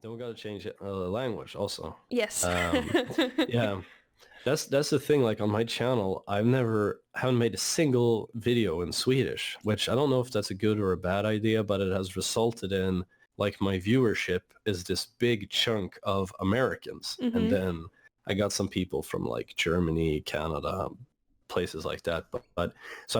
Then we got to change language also. Yes. Yeah, that's the thing. Like on my channel, haven't made a single video in Swedish, which I don't know if that's a good or a bad idea, but it has resulted in like my viewership is this big chunk of Americans, and Mm-hmm. then I got some people from like Germany, Canada, places like that. But so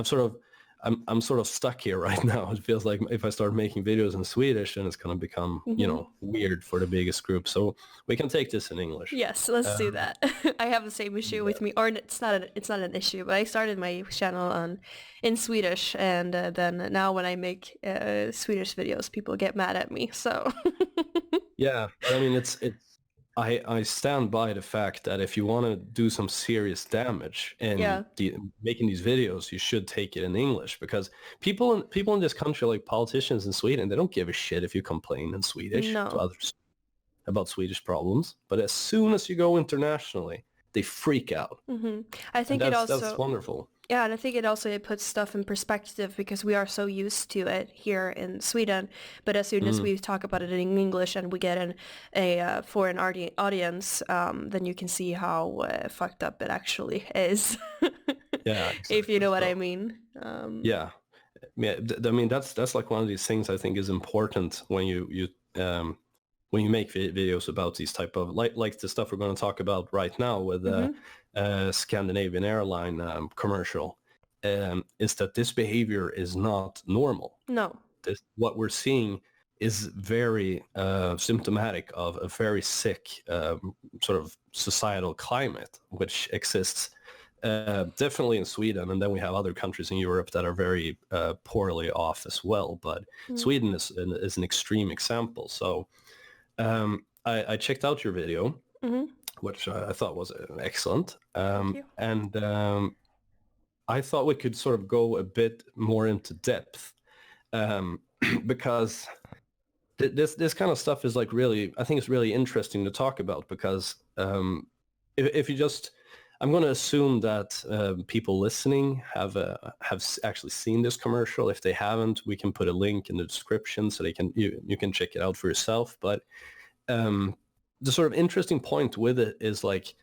I'm sort of stuck here right now. It feels like if I start making videos in Swedish, then it's going to become, Mm-hmm. weird for the biggest group. So we can take this in English. Yes, let's do Um, that. I have the same issue yeah. with me, or it's not an issue, but I started my channel in Swedish, and then now when I make Swedish videos, people get mad at me. So Yeah, but I mean, I stand by the fact that if you want to do some serious damage in yeah. making these videos, you should take it in English because people in this country, like politicians in Sweden, they don't give a shit if you complain in Swedish to No. others about Swedish problems. But as soon as you go internationally, they freak out, hmm I and think it that's also, wonderful. yeah, and I think it puts stuff in perspective because we are so used to it here in Sweden. But as soon as Mm, we talk about it in English and we get a foreign audience, then you can see how fucked up it actually is, yeah, if you exactly. know what I So mean. yeah, yeah. I mean, that's like one of these things I think is important when you make videos about these type of like the stuff we're going to talk about right now with the hmm Scandinavian airline commercial, is that this behavior is not normal. No. What we're seeing is very symptomatic of a very sick sort of societal climate which exists definitely in Sweden, and then we have other countries in Europe that are very poorly off as well. But Mm. Sweden is an extreme example. So I checked out your video, hmm which I thought was excellent, Thank you. and I thought we could sort of go a bit more into depth um, because this kind of stuff is like really, I think it's really interesting to talk about because if you just, I'm going to assume that people listening have actually seen this commercial. If they haven't, we can put a link in the description so you can check it out for yourself. But the sort of interesting point with it is like,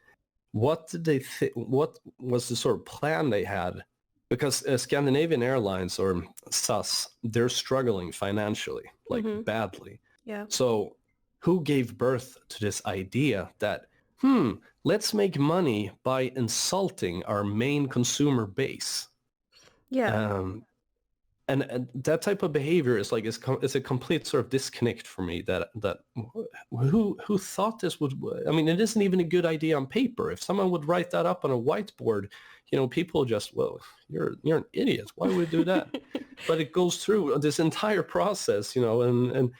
what did they what was the sort of plan they had? Because Scandinavian Airlines or SAS, they're struggling financially, like hmm badly. Yeah. So who gave birth to this idea that, let's make money by insulting our main consumer base? Yeah. Um, and that type of behavior is like it's a complete sort of disconnect for me that who thought this would. I mean, it isn't even a good idea on paper. If someone would write that up on a whiteboard, people just, well, you're an idiot, why would you do that? But it goes through this entire process, and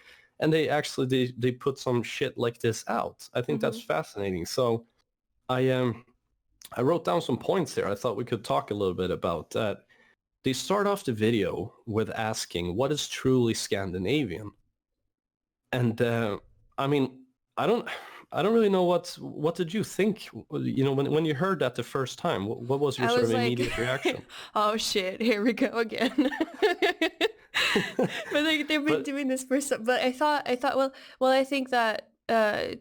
they actually they put some shit like this out. I think hmm that's fascinating. So I wrote down some points here I thought we could talk a little bit about that. They start off the video with asking what is truly Scandinavian, and I mean, I don't, I don't really know what did you think? When you heard that the first time, what was your I sort of was like, immediate reaction? oh shit, here we go again. But like they've been But doing this for some, but I thought, well, I think that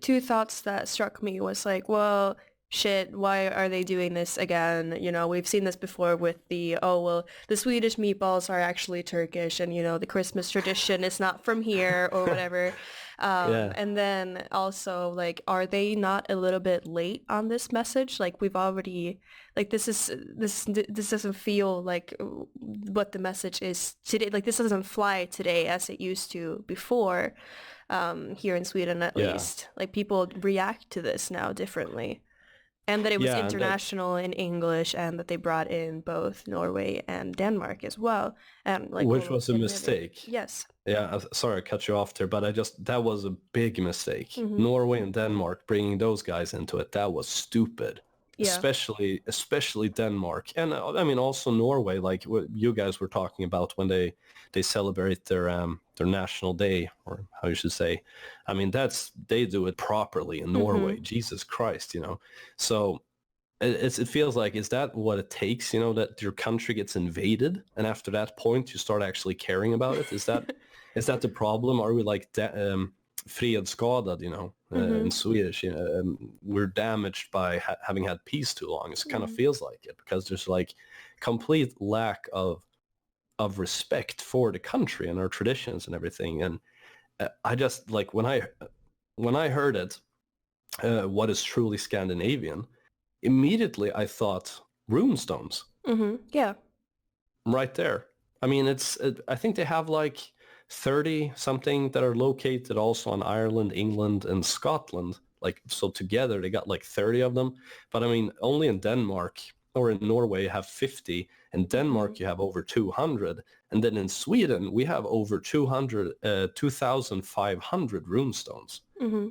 two thoughts that struck me was like, well, shit, why are they doing this again? We've seen this before with oh, well, the Swedish meatballs are actually Turkish, and the Christmas tradition is not from here or whatever. yeah, And then also, like, are they not a little bit late on this message? Like, we've already, like, this doesn't feel like what the message is today. Like, this doesn't fly today as it used to before, here in Sweden at yeah, least. Like, people react to this now differently. And that it was yeah, and that, international in English, and that they brought in both Norway and Denmark as well, and like which all of was a Scandinavia. mistake. Yes. Yeah, sorry I cut you off there, but that was a big mistake. hmm Norway and Denmark, bringing those guys into it, that was stupid. Yeah. Especially Denmark, and I mean also Norway, like what you guys were talking about when they celebrate their national day, or how you should say. I mean, they do it properly in hmm Norway. Jesus Christ, So it feels like, is that what it takes? That your country gets invaded, and after that point, you start actually caring about it. Is that the problem? Are we like fredsskadad, in Mm-hmm. Swedish. We're damaged by having had peace too long. It kind of feels like it, because there's like complete lack of respect for the country and our traditions and everything. And I just like when I heard it, what is truly Scandinavian, immediately I thought runestones. Mm-hmm. Yeah. Right there. I mean, I think they have like 30 something that are located also in Ireland, England, and Scotland. Like, so together they got like 30 of them. But I mean, only in Denmark or in Norway you have 50. In Mm-hmm. Denmark you have over 200. And then in Sweden we have over 2,500 runestones. Mm-hmm.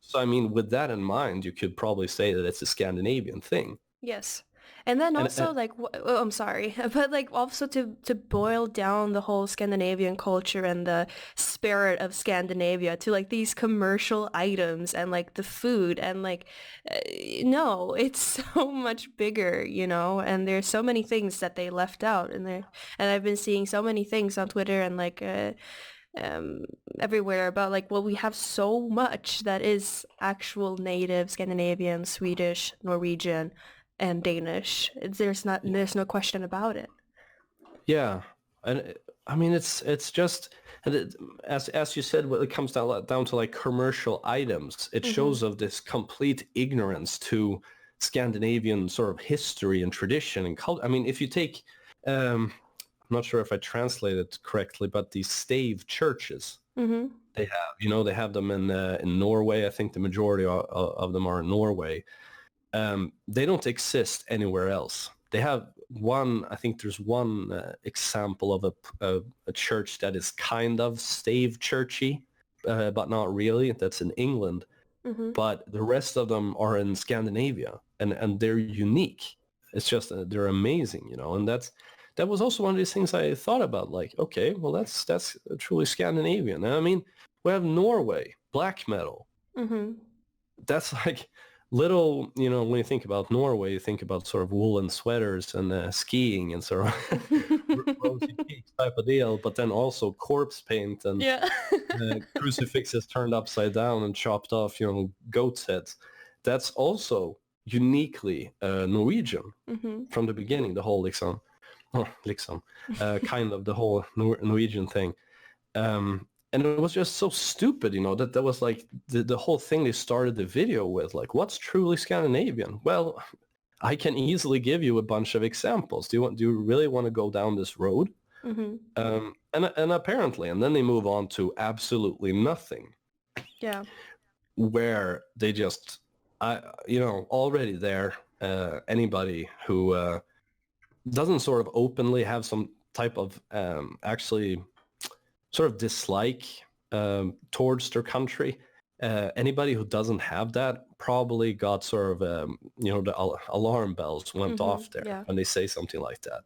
So I mean, with that in mind, you could probably say that it's a Scandinavian thing. Yes. And then And also like oh, I'm sorry, but like also to boil down the whole Scandinavian culture and the spirit of Scandinavia to like these commercial items and like the food and like uh, no, it's so much bigger, and there's so many things that they left out in there. And I've been seeing so many things on Twitter and like um everywhere about like, well, we have so much that is actual native Scandinavian, Swedish, Norwegian, and Danish. There's no question about it. yeah, and I mean it's just, and as you said, when it comes down to like commercial items, it Mm-hmm. shows of this complete ignorance to Scandinavian sort of history and tradition and culture. I mean, if you take, I'm not sure if I translated it correctly, but these stave churches Mm-hmm. they have them in Norway. I think the majority of them are in Norway. They don't exist anywhere else. They have one, I think there's one example of a church that is kind of stave churchy, but not really. That's in England. Mm-hmm. But the rest of them are in Scandinavia, and they're unique. It's just they're amazing, and that was also one of these things I thought about. Like, okay, well, that's truly Scandinavian. And I mean, we have Norway, black metal. Mm-hmm. That's like little, when you think about Norway, you think about sort of woolen sweaters and skiing and sort of rosy cheeks type of deal, but then also corpse paint and Yeah. crucifixes turned upside down and chopped off, goat's heads. That's also uniquely Norwegian Mm-hmm. from the beginning, the whole kind of the whole Norwegian thing. And it was just so stupid, that was like the whole thing they started the video with, like, what's truly Scandinavian? Well, I can easily give you a bunch of examples. Do you really want to go down this road? Mm-hmm. And apparently, and then they move on to absolutely nothing, Yeah. where they just, already there, anybody who doesn't sort of openly have some type of actually sort of dislike towards their country. Anybody who doesn't have that probably got sort of, the alarm bells went Mm-hmm. off there Yeah. when they say something like that.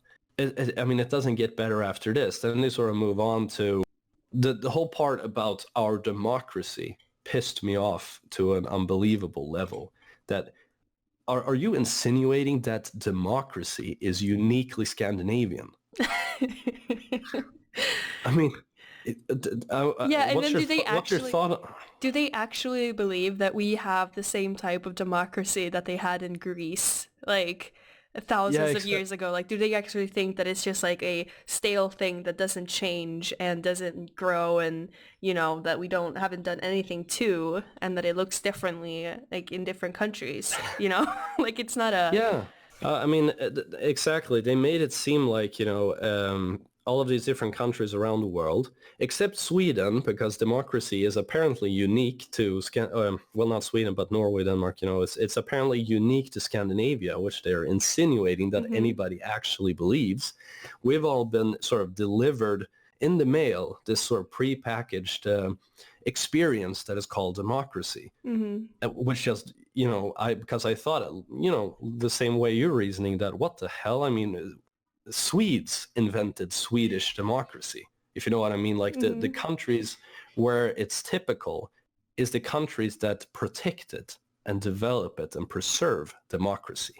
I mean, it doesn't get better after this. Then they sort of move on to the whole part about our democracy pissed me off to an unbelievable level. That are you insinuating that democracy is uniquely Scandinavian? I mean, Yeah, and then what's your thought? do they actually believe that we have the same type of democracy that they had in Greece, like Yeah, thousands of years ago? Like, do they actually think that it's just like a stale thing that doesn't change and doesn't grow and, that we haven't done anything to, and that it looks differently, like in different countries, Like it's not a... yeah. I mean, exactly. They made it seem like, all of these different countries around the world, except Sweden, because democracy is apparently unique to, well, not Sweden, but Norway, Denmark, it's apparently unique to Scandinavia, which they're insinuating that Mm-hmm. anybody actually believes. We've all been sort of delivered in the mail this sort of prepackaged experience that is called democracy, Mm-hmm. which just, because I thought, the same way you're reasoning, that what the hell? I mean, Swedes invented Swedish democracy, if you know what I mean. Like the Mm-hmm. countries where it's typical is the countries that protect it and develop it and preserve democracy.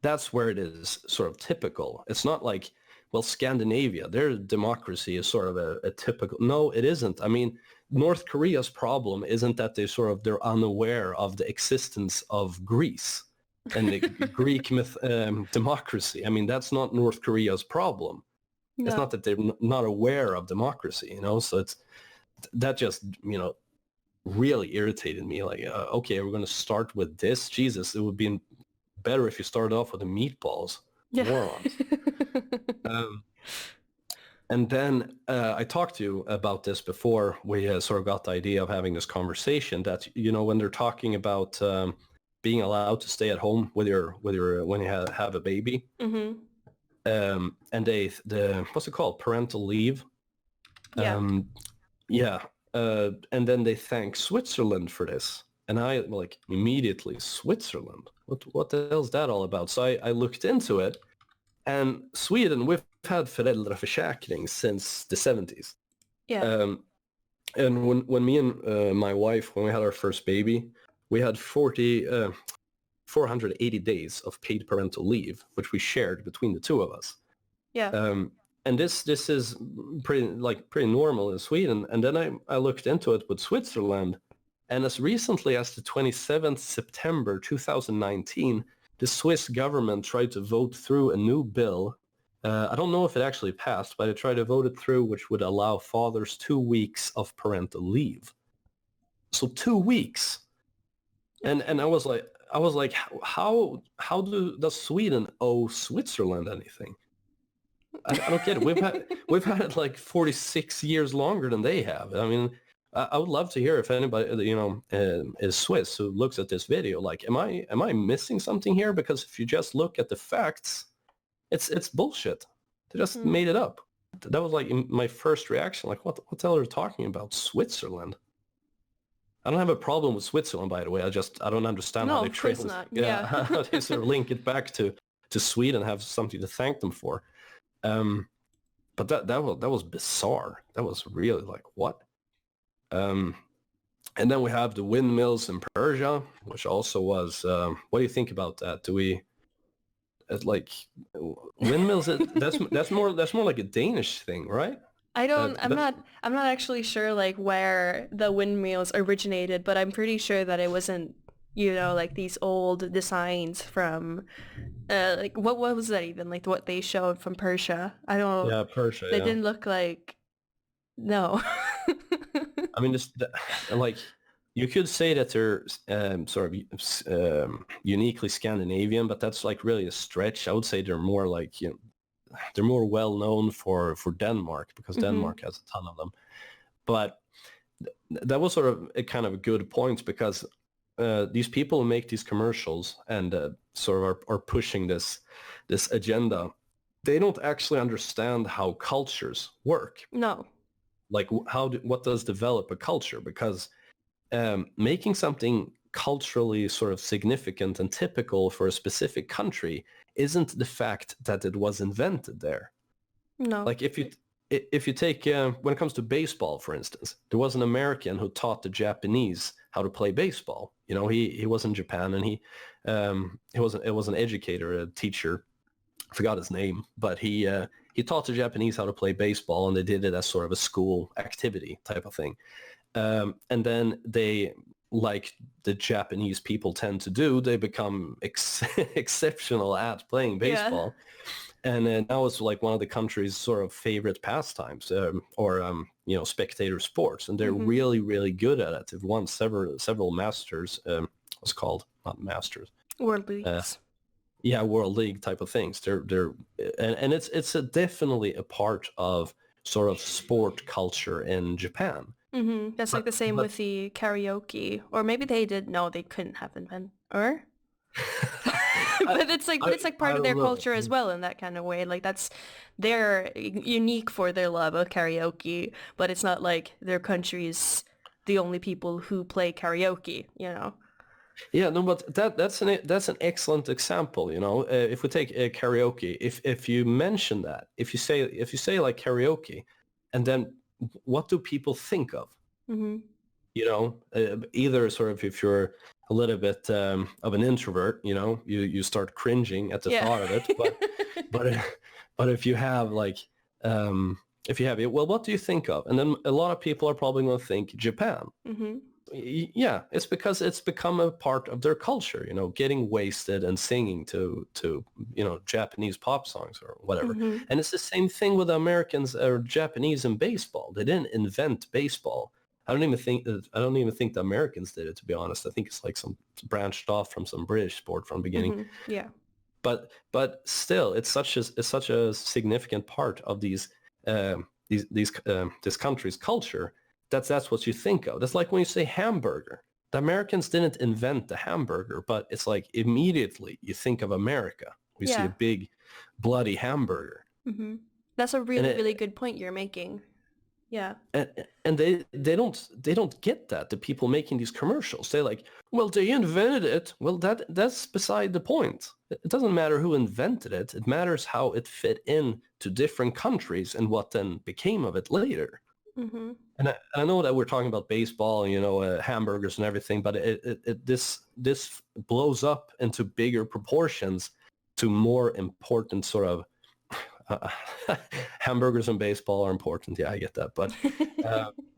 That's where it is sort of typical. It's not like well, Scandinavia, their democracy is sort of a typical. No, it isn't. I mean, North Korea's problem isn't that they're unaware of the existence of Greece and the Greek democracy. I mean, that's not North Korea's problem. It's No. not that they're not aware of democracy, you know. So it's that just, you know, really irritated me. Like, okay, we're going to start with this. Jesus, it would be better if you started off with the meatballs, Yeah. morons. And then I talked to you about this before we sort of got the idea of having this conversation that, you know, when they're talking about being allowed to stay at home with your when you have a baby, Mm-hmm. and the what's it called, parental leave, Yeah. yeah, and then they thank Switzerland for this, and I like immediately, Switzerland, what the hell's that all about? So I looked into it. And Sweden, we've had föräldraförsäkring since the 70s. Yeah. And when me and my wife, when we had our first baby, we had 480 days of paid parental leave, which we shared between the two of us. Yeah. And this is pretty normal in Sweden. And then I looked into it with Switzerland, and as recently as the 27th September 2019, the Swiss government tried to vote through a new bill. I don't know if it actually passed, but they tried to vote it through, which would allow fathers 2 weeks of parental leave. So 2 weeks. And I was like, how does Sweden owe Switzerland anything? I don't get it. We've had it like 46 years longer than they have. I mean, I would love to hear if anybody, you know, is Swiss who looks at this video. Like, am I missing something here? Because if you just look at the facts, it's bullshit. They just made it up. That was like my first reaction. Like, what the hell are you talking about? Switzerland? I don't have a problem with Switzerland, by the way. I don't understand No, how they of course trace. not. Yeah, Yeah. how they sort of link it back to Sweden, have something to thank them for. But that was bizarre. That was really like, what? And then we have the windmills in Persia, which also was. What do you think about that? Do we like windmills? That's more like a Danish thing, right? I'm not actually sure like where the windmills originated, but I'm pretty sure that it wasn't, you know, like these old designs from like what was that even? Like what they showed from Persia. I don't Yeah, Persia. They Yeah. didn't look like no. I mean, like you could say that they're sort of uniquely Scandinavian, but that's like really a stretch. I would say they're more like, you know, they're more well known for Denmark, because Denmark has a ton of them. But that was sort of a kind of a good point, because these people who make these commercials and sort of are pushing this agenda, they don't actually understand how cultures work. No. Like what does develop a culture? Because making something culturally sort of significant and typical for a specific country isn't the fact that it was invented there. No. Like if you take when it comes to baseball, for instance, there was an American who taught the Japanese how to play baseball. You know, he was in Japan, and he was an educator, a teacher. I forgot his name, but he taught the Japanese how to play baseball, and they did it as sort of a school activity type of thing. And then they, like the Japanese people tend to do, they become exceptional at playing baseball. Yeah. And now it's like one of the country's sort of favorite pastimes, or you know, spectator sports, and they're really, really good at it. They've won several masters. What's called, not masters, World Leagues. Yeah, World League type of things. They're and it's definitely a part of sort of sport culture in Japan. That's like the same with the karaoke, or maybe they did. No, they couldn't have invented, or. But it's like part of their culture as well in that kind of way. Like they're unique for their love of karaoke, but it's not like their country's the only people who play karaoke, you know. Yeah, no, but that's an excellent example. You know, if we take karaoke, if you mention that, if you say like karaoke, and then what do people think of? You know, either sort of, if you're a little bit of an introvert, you know, you start cringing at the thought of it, but But if you have like, if you have it, well, what do you think of? And then a lot of people are probably going to think Japan. Mm-hmm. Yeah, it's because it's become a part of their culture, you know, getting wasted and singing to you know, Japanese pop songs or whatever. Mm-hmm. And it's the same thing with the Americans or Japanese in baseball. They didn't invent baseball. I don't even think the Americans did it, to be honest. I think it's like some branched off from some British sport from the beginning. Mm-hmm. Yeah. But still, it's such a significant part of this country's culture. That's what you think of. That's like when you say hamburger. The Americans didn't invent the hamburger, but it's like immediately you think of America. We see Yeah. a big bloody hamburger. Mm-hmm. That's a And really, really good point you're making. Yeah. and they don't get that, the people making these commercials. They're like, well, they invented it. Well, that's beside the point. It doesn't matter who invented it. It matters how it fit in to different countries and what then became of it later. Mm-hmm. And I know that we're talking about baseball and, you know, hamburgers and everything, but this blows up into bigger proportions to more important sort of hamburgers and baseball are important. Yeah, I get that. But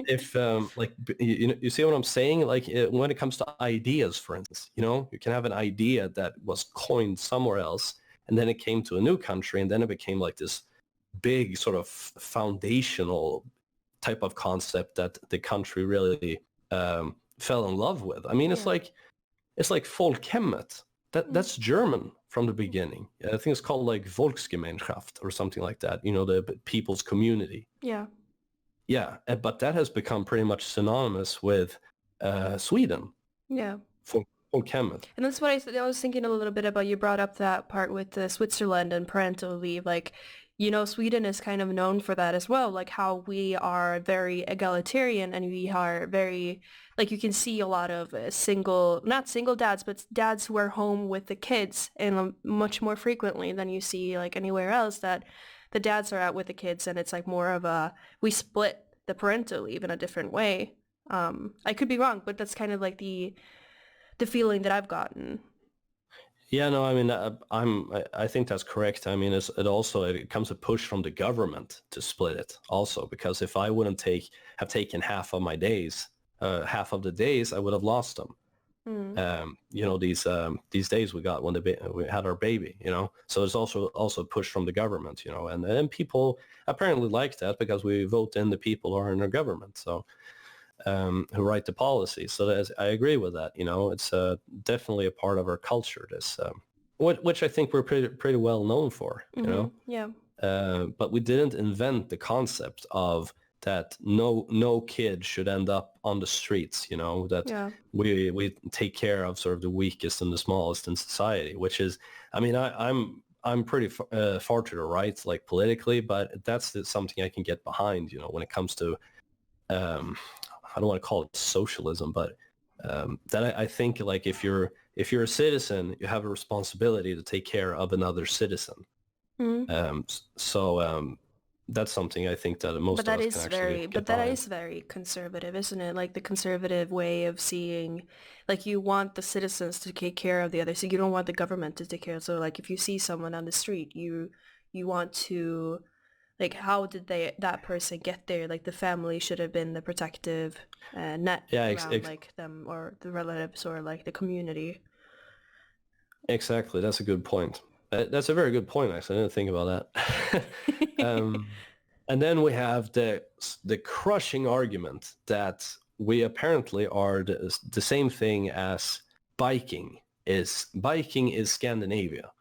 if like, you see what I'm saying? Like when it comes to ideas, for instance, you know, you can have an idea that was coined somewhere else, and then it came to a new country, and then it became like this big sort of foundational type of concept that the country really fell in love with. I mean, it's like Folkhemmet. That's German from the beginning. I think it's called like Volksgemeinschaft or something like that. You know, the people's community. Yeah. Yeah, but that has become pretty much synonymous with Sweden. Yeah. Folkhemmet. And that's what I was thinking a little bit about. You brought up that part with Switzerland and parental leave. Like, you know, Sweden is kind of known for that as well. Like how we are very egalitarian and we are very, like you can see a lot of not single dads, but dads who are home with the kids and much more frequently than you see like anywhere else, that the dads are out with the kids and it's like more of we split the parental leave in a different way. I could be wrong, but that's kind of like the feeling that I've gotten. Yeah, no, I mean, I think that's correct. I mean, it comes a push from the government to split it also, because if I wouldn't have taken half of my days, half of the days, I would have lost them. You know, these days we got when we had our baby, you know, so it's also a push from the government, you know, and then people apparently like that because we vote in the people who are in our government. So who write the policy. So I agree with that. You know, it's definitely a part of our culture. This, which I think we're pretty well known for. You know, yeah. But we didn't invent the concept of that. No kid should end up on the streets. You know, that we take care of sort of the weakest and the smallest in society. Which is, I mean, I'm pretty far to the right, like politically, but that's something I can get behind. You know, when it comes to I don't want to call it socialism, but that I think like if you're a citizen, you have a responsibility to take care of another citizen. So that's something I think that most of us can actually get behind. That is very conservative, isn't it? Like the conservative way of seeing, like you want the citizens to take care of the others, so you don't want the government to take care of. So like if you see someone on the street, you want to, like, how did that person get there? Like the family should have been the protective net around like them or the relatives or like the community. Exactly. That's a good point. That's a very good point, actually. I didn't think about that. And then we have the crushing argument that we apparently are the same thing as biking is Scandinavia,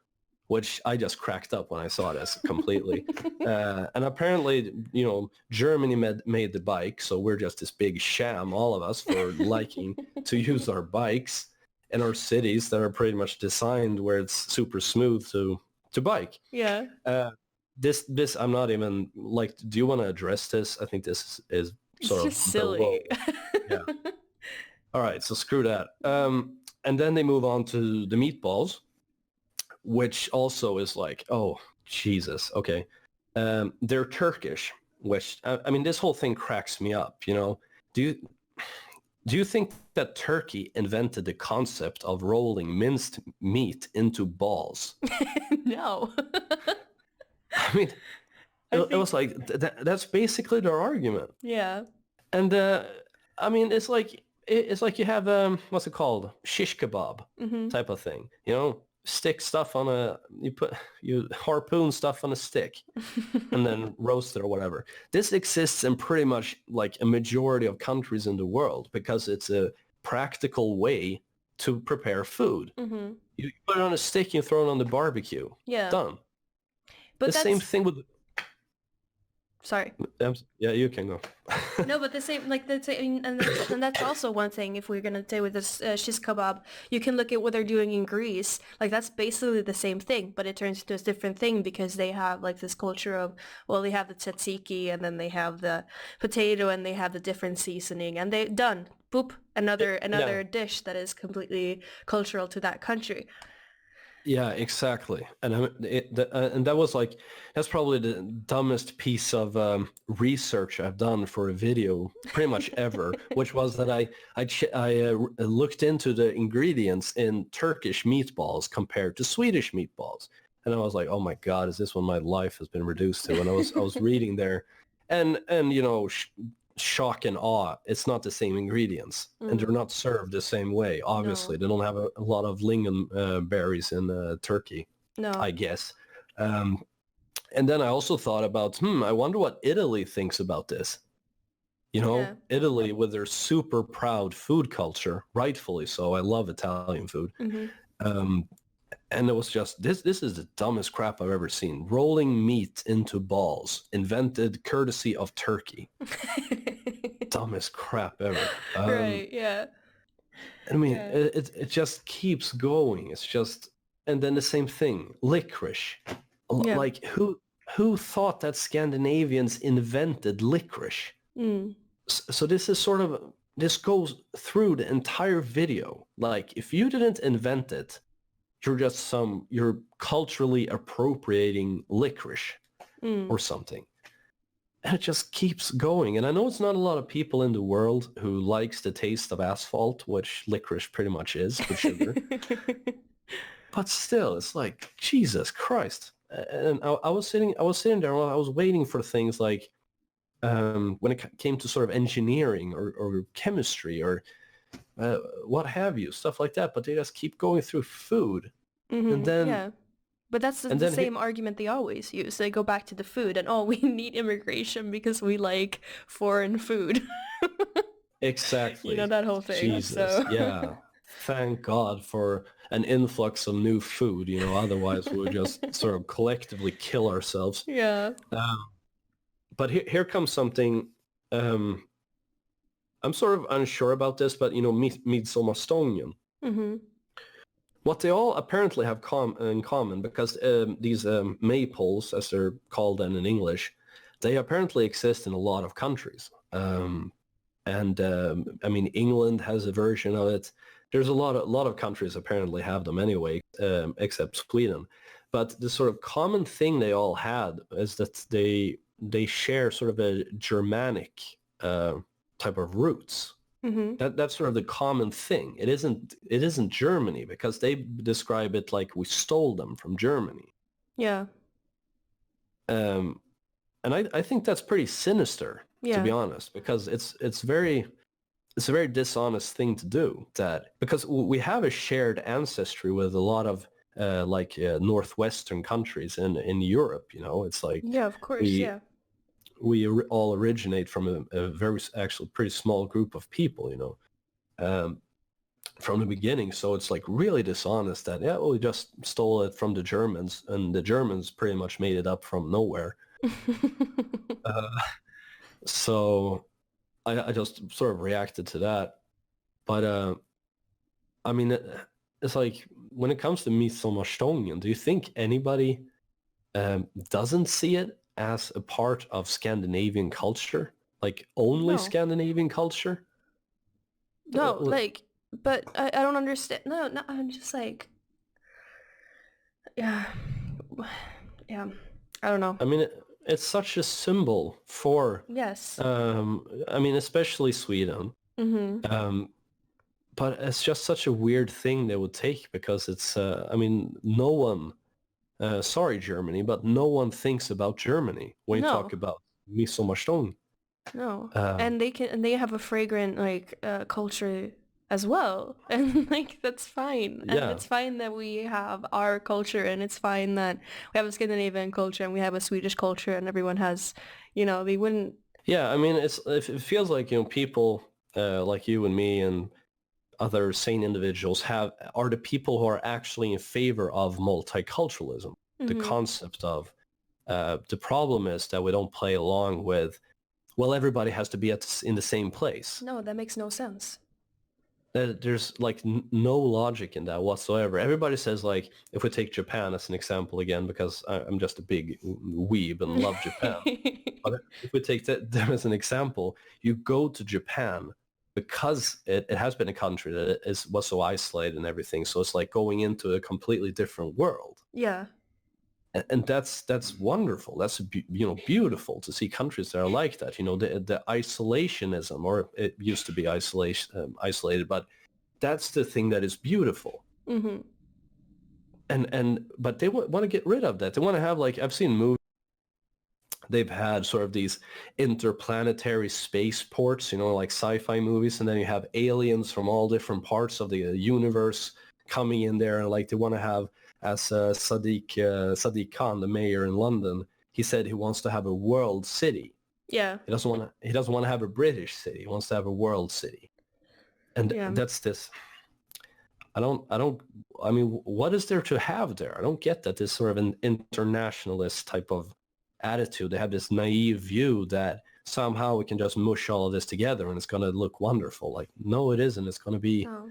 which I just cracked up when I saw this completely. And apparently, you know, Germany made the bike, so we're just this big sham, all of us, for liking to use our bikes in our cities that are pretty much designed where it's super smooth to bike. Yeah. This I'm not even like. Do you want to address this? I think this is sort it's just of silly. Yeah. All right, so screw that. And then they move on to the meatballs, which also is like, oh, Jesus, okay. They're Turkish, which, I mean, this whole thing cracks me up, you know. Do you think that Turkey invented the concept of rolling minced meat into balls? No. I mean, I it think, was like that's basically their argument. yeah. And I mean, it's like you have what's it called, shish kebab Mm-hmm. type of thing. You know, stick stuff on a you harpoon stuff on a stick and then roast it or whatever. This exists in pretty much like a majority of countries in the world because it's a practical way to prepare food. Mm-hmm. You put it on a stick, you throw it on the barbecue. Yeah. Done. The But same that's, thing with sorry. yeah, you can go. No, but the same, like the same, and that's also one thing. If we're gonna say with this shish kebab, you can look at what they're doing in Greece. Like that's basically the same thing, but it turns into a different thing because they have like this culture of, well, they have the tzatziki and then they have the potato and they have the different seasoning and they done. Boop, Yeah. another dish that is completely cultural to that country. Yeah, exactly. And and that was like that's probably the dumbest piece of research I've done for a video pretty much ever, which was that I looked into the ingredients in Turkish meatballs compared to Swedish meatballs, and I was like, oh my God, is this what my life has been reduced to? And I was reading there, and you know, shock and awe, it's not the same ingredients and they're Mm, not served the same way. Obviously, no, they don't have a lot of lingam berries in Turkey, no. I guess. Um, and then I also thought about, I wonder what Italy thinks about this. You Yeah. know, Italy with their super proud food culture, rightfully so. I love Italian food. Mm-hmm. Um, and it was just this is the dumbest crap I've ever seen. Rolling meat into balls, invented courtesy of Turkey. Dumbest crap ever. Right. Yeah. I mean, Yeah. it just keeps going. It's just, and then the same thing, licorice. Yeah. Like who thought that Scandinavians invented licorice? Mm. So this is sort of this goes through the entire video. Like if you didn't invent it, you're culturally appropriating licorice Mm. or something. And it just keeps going. And I know it's not a lot of people in the world who likes the taste of asphalt, which licorice pretty much is with sugar. But still, it's like, Jesus Christ. And I was sitting there, I was waiting for things like when it came to sort of engineering or chemistry or what have you, stuff like that. But they just keep going through food. And Mm-hmm. then, Yeah. But that's and the then, same argument they always use. They go back to the food and, oh, we need immigration because we like foreign food. You know, exactly. that whole thing. Jesus. So, Yeah. Thank God for an influx of new food, you know, otherwise we would just sort of collectively kill ourselves. yeah. Um, but here comes something, um, I'm sort of unsure about this, but, you know, midsommarstången. Mm-hmm. What they all apparently have in common, because these maypoles, as they're called in English, they apparently exist in a lot of countries. And I mean, England has a version of it. There's a lot of countries apparently have them anyway, except Sweden. But the sort of common thing they all had is that they share sort of a Germanic type of roots. Mm-hmm. That's sort of the common thing. It isn't Germany because they describe it like we stole them from Germany. Yeah. Um, and I think that's pretty sinister, to be Yeah. honest, because it's a very dishonest thing to do. That because we have a shared ancestry with a lot of northwestern countries in Europe. You know, it's like Yeah, of course. we Yeah. all originate from a very actually pretty small group of people. You know. From the beginning. So it's like really dishonest that, yeah, well, we just stole it from the Germans and the Germans pretty much made it up from nowhere. Uh, so I just sort of reacted to that. But I mean, it's like when it comes to Midsommarstången, do you think anybody doesn't see it as a part of Scandinavian culture? Like only No. Scandinavian culture? No, like, but I don't understand. No, no, I'm just like, yeah. Yeah. I don't know. I mean, it's such a symbol for, Yes. I mean, especially Sweden. Mm-hmm. Um, but it's just such a weird thing they would take because it's, I mean, no one sorry Germany, but no one thinks about Germany when you talk No, about Midsommarstång. no. Um, And they have a fragrant like culture as well. And like that's fine. And yeah, it's fine that we have our culture, and it's fine that we have a Scandinavian culture and we have a Swedish culture, and everyone has, we wouldn't. yeah. I mean, it feels like people like you and me and other sane individuals are the people who are actually in favor of multiculturalism. The Mhm. concept of the problem is that we don't play along with. Well, everybody has to be in the same place. No, that makes no sense. There's like no logic in that whatsoever. Everybody says like, if we take Japan as an example again, because I'm just a big weeb and love Japan. But if we take them as an example, you go to Japan because it has been a country that was so isolated and everything. So it's like going into a completely different world. Yeah. And that's wonderful. That's beautiful to see countries that are like that. The isolationism, or it used to be isolated, but that's the thing that is beautiful. Mhm. And but they want to get rid of that. They want to have, like, I've seen movies. They've had sort of these interplanetary spaceports, like sci-fi movies, and then you have aliens from all different parts of the universe coming in there, and like they want to have, as Sadiq Khan, the mayor in London, he said he wants to have a world city. Yeah. He doesn't want to have a British city. He wants to have a world city, and Yeah. that's this. I mean, what is there to have there? I don't get that. This sort of an internationalist type of attitude. They have this naive view that somehow we can just mush all of this together and it's going to look wonderful. Like, no, it isn't. It's going to be Oh.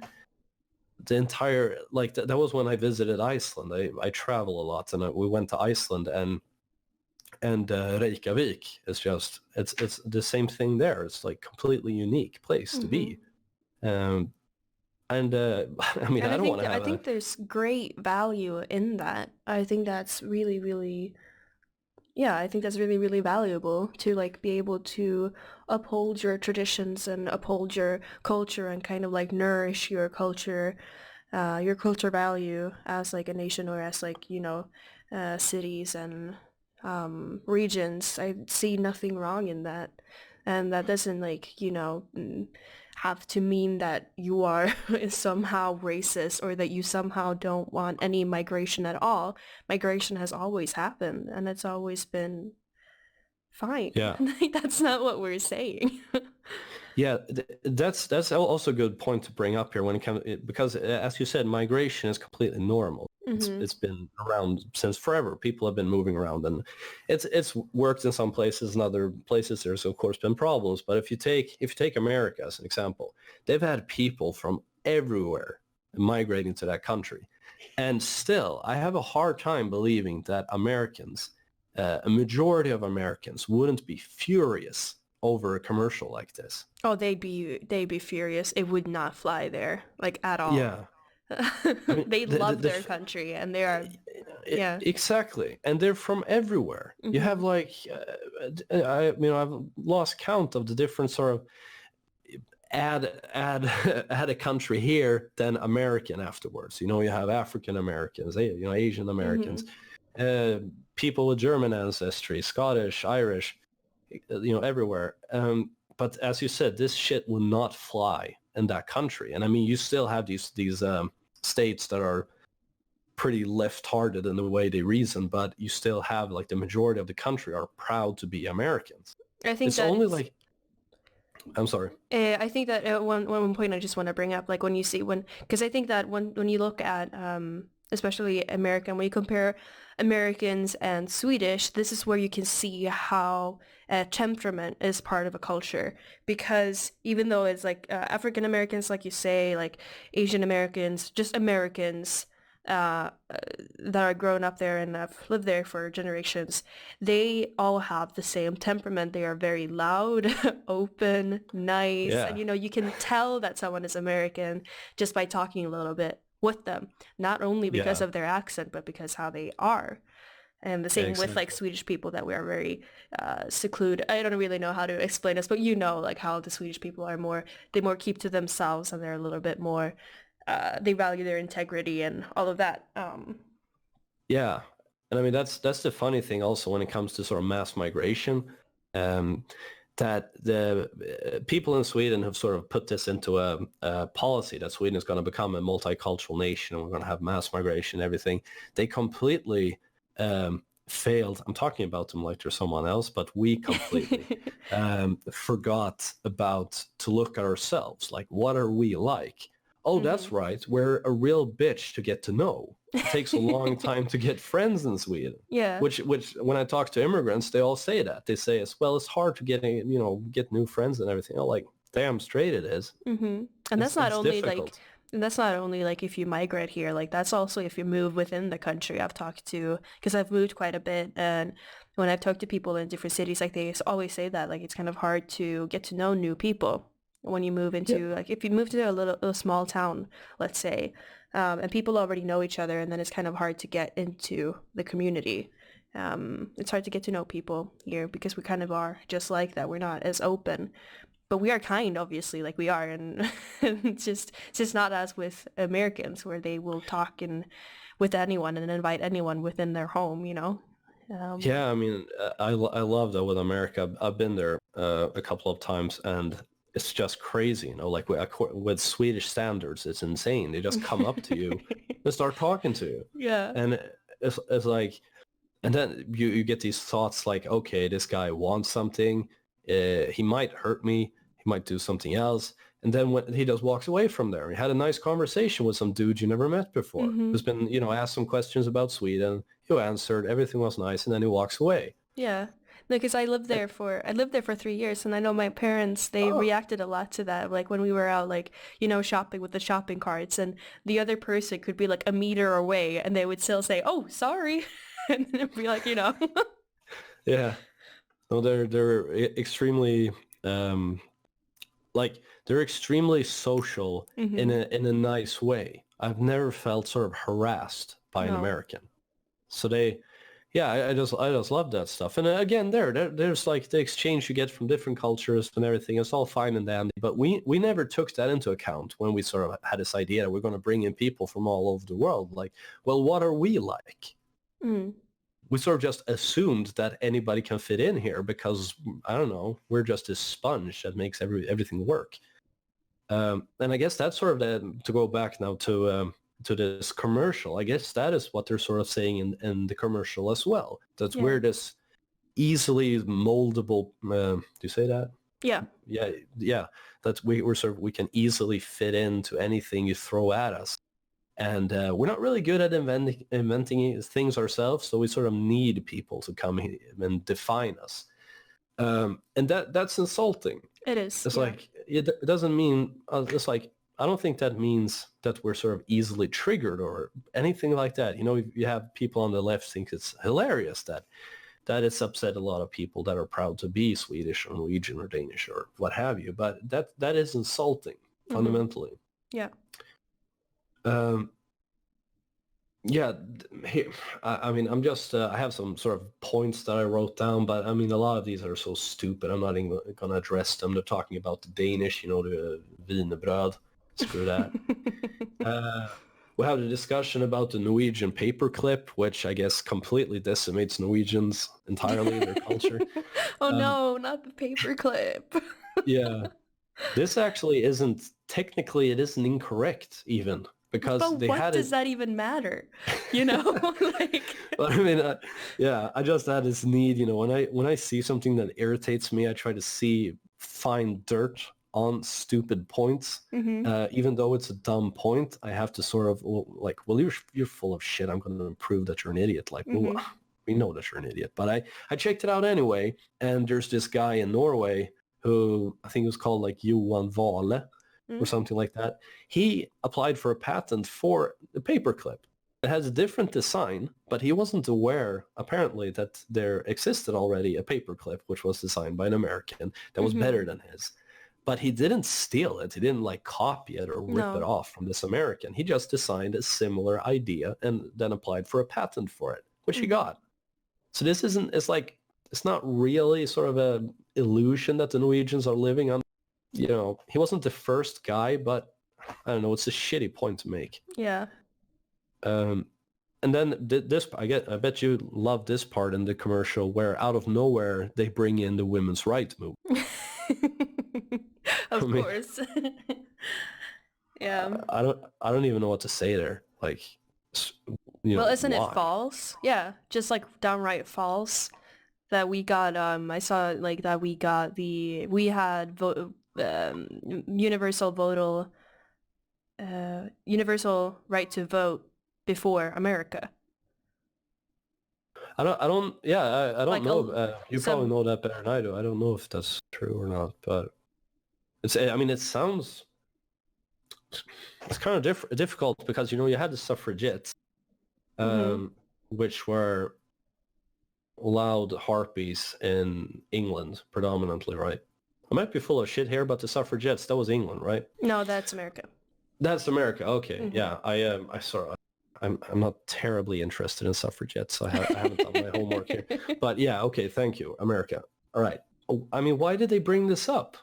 the entire, like, that was when I visited Iceland. I travel a lot, and we went to Iceland, and Reykjavik is just, it's the same thing there. It's like completely unique place to Mhm. be. Um, and I mean, And I I don't want think to I have think there's great value in that. I think that's really, really, yeah, I think that's really, really valuable to like be able to uphold your traditions and uphold your culture and kind of like nourish your culture value as like a nation, or as like, cities and regions. I see nothing wrong in that. And that doesn't like, have to mean that you are somehow racist, or that you somehow don't want any migration at all. Migration has always happened, and it's always been fine. yeah. Like, that's not what we're saying. Yeah, that's also a good point to bring up here when it comes, because as you said, migration is completely normal. It's Hmm. it's been around since forever. People have been moving around, and it's worked in some places. In other places, there's of course been problems. But if you take America as an example, they've had people from everywhere migrating to that country, and still, I have a hard time believing that a majority of Americans, wouldn't be furious over a commercial like this. Oh, they'd be furious. It would not fly there, like at all. Yeah, I mean, They love their country, and they are, yeah. exactly, and they're from everywhere. You have Hmm. like, I've lost count of the different sort of add add a country here, then American afterwards. You have African Americans, Asian Americans, Hmm. uh, people with German ancestry, Scottish, Irish, everywhere. But as you said, this shit will not fly in that country. And I mean, you still have these states that are pretty left-hearted in the way they reason, but you still have, like, the majority of the country are proud to be Americans. I think It's that only it's like, I'm sorry. I think that one point I just want to bring up, like when you see because I think that when you look at especially American, when you compare Americans and Swedish, this is where you can see how temperament is part of a culture. Because even though it's like African Americans, like you say, like Asian Americans, just Americans uh, uh, that are grown up there and have lived there for generations, they all have the same temperament. They are very loud, open, nice, and Yeah, you can tell that someone is American just by talking a little bit with them, not only because yeah, of their accent, but because how they are. And the same with like exactly. Swedish people, that we are very secluded. I don't really know how to explain this, but like how the Swedish people are they more keep to themselves, and they're a little bit more, they value their integrity and all of that. Yeah. And I mean, that's the funny thing also when it comes to sort of mass migration, um, that the people in Sweden have sort of put this into a policy that Sweden is going to become a multicultural nation and we're going to have mass migration and everything. They completely failed. I'm talking about them like they're someone else, but we completely forgot about to look at ourselves. Like, what are we like? Oh, that's right. We're a real bitch to get to know. It takes a long time to get friends in Sweden. Yeah. Which when I talk to immigrants, they all say that. They say as well, it's hard to get get new friends and everything. I'm like, damn straight it is. And It's difficult. that's not only like if you migrate here, like that's also if you move within the country. I've talked to, because I've moved quite a bit, and when I've talked to people in different cities, like they always say that like it's kind of hard to get to know new people when you move Yeah. into, like if you move to a little small town, let's say, and people already know each other, and then it's kind of hard to get into the community. It's hard to get to know people here because we kind of are just like that. We're not as open, but we are kind, obviously, like we are, and it's just not as with Americans where they will talk and with anyone and invite anyone within their home, you know. Yeah, I mean, I love that with America. I've been there a couple of times, and it's just crazy, Like with Swedish standards, it's insane. They just come up to you and start talking to you, Yeah. and it's like, and then you get these thoughts like, okay, this guy wants something. He might hurt me. He might do something else. And then when he just walks away from there, he had a nice conversation with some dude you never met before, who's been, asked some questions about Sweden. You answered, everything was nice, and then he walks away. Yeah. No, because I lived there for 3 years, and I know my parents, they Oh, reacted a lot to that. Like when we were out, like, shopping with the shopping carts, and the other person could be like a meter away, and they would still say, "Oh, sorry," and then it'd be like, yeah. No, they're extremely like they're extremely social in hmm a nice way. I've never felt sort of harassed by an No. American. So yeah, I just love that stuff. And again, there's like the exchange you get from different cultures and everything. It's all fine and dandy, but we never took that into account when we sort of had this idea that we're going to bring in people from all over the world. Like, well, what are we like? Mm. We sort of just assumed that anybody can fit in here because I don't know, we're just a sponge that makes everything work. And I guess that's sort of to go back now to this commercial. I guess that is what they're sort of saying in the commercial as well. That Yeah. we're this easily moldable. Do you say that? Yeah. Yeah, yeah. That we can easily fit into anything you throw at us, and we're not really good at inventing things ourselves. So we sort of need people to come here and define us, and that's insulting. It is. It's Yeah. like it doesn't mean it's like I don't think that means that we're sort of easily triggered or anything like that. You have people on the left think it's hilarious that it's upset a lot of people that are proud to be Swedish or Norwegian or Danish or what have you. But that is insulting hmm fundamentally. Yeah. Um, yeah, I mean, I'm just I have some sort of points that I wrote down, but I mean, a lot of these are so stupid. I'm not even going to address them. They're talking about the Danish, the wienerbröd. Screw that. Uh, we have the discussion about the Norwegian paperclip, which I guess completely decimates Norwegians entirely, their culture. Oh Um, no, not the paperclip. yeah, this actually isn't technically it isn't incorrect even because But they what had does it. that even matter? You know? Like But I mean, yeah, I just had this need, when I see something that irritates me, I try to find dirt on stupid points. hmm Even though it's a dumb point, I have to sort of like, well, you're full of shit. I'm going to prove that you're an idiot. Like, well, hmm we know that you're an idiot. But I checked it out anyway, and there's this guy in Norway who I think was called like Johan Vale or something like that. He applied for a patent for the paperclip. It has a different design, but he wasn't aware, apparently, that there existed already a paperclip which was designed by an American that was hmm better than his. But he didn't steal it. He didn't like copy it or rip it No. off from this American. He just designed a similar idea and then applied for a patent for it, which he hmm got. So this isn't, it's not really sort of a illusion that the Norwegians are living on. He wasn't the first guy, but I don't know, it's a shitty point to make. Yeah. Um, and then this, I bet you love this part in the commercial where out of nowhere they bring in the women's rights movement. I Of mean, course. Yeah. I don't even know what to say there. Like, Well, isn't it why? false? Yeah, just like downright false that we got I saw like that we had universal right to vote before America. I don't Like know. a You probably some know that better than I do. I don't know if that's true or not, but I mean, it's kind of difficult because, you had the suffragettes, mhm. um, which were loud harpies in England predominantly, right? I might be full of shit here, but the suffragettes, that was England, right? No, that's America. That's America. Okay. Mhm. Yeah. I'm not terribly interested in suffragettes. So I haven't done my homework here. But yeah, okay, thank you. America. All right. Oh, I mean, why did they bring this up?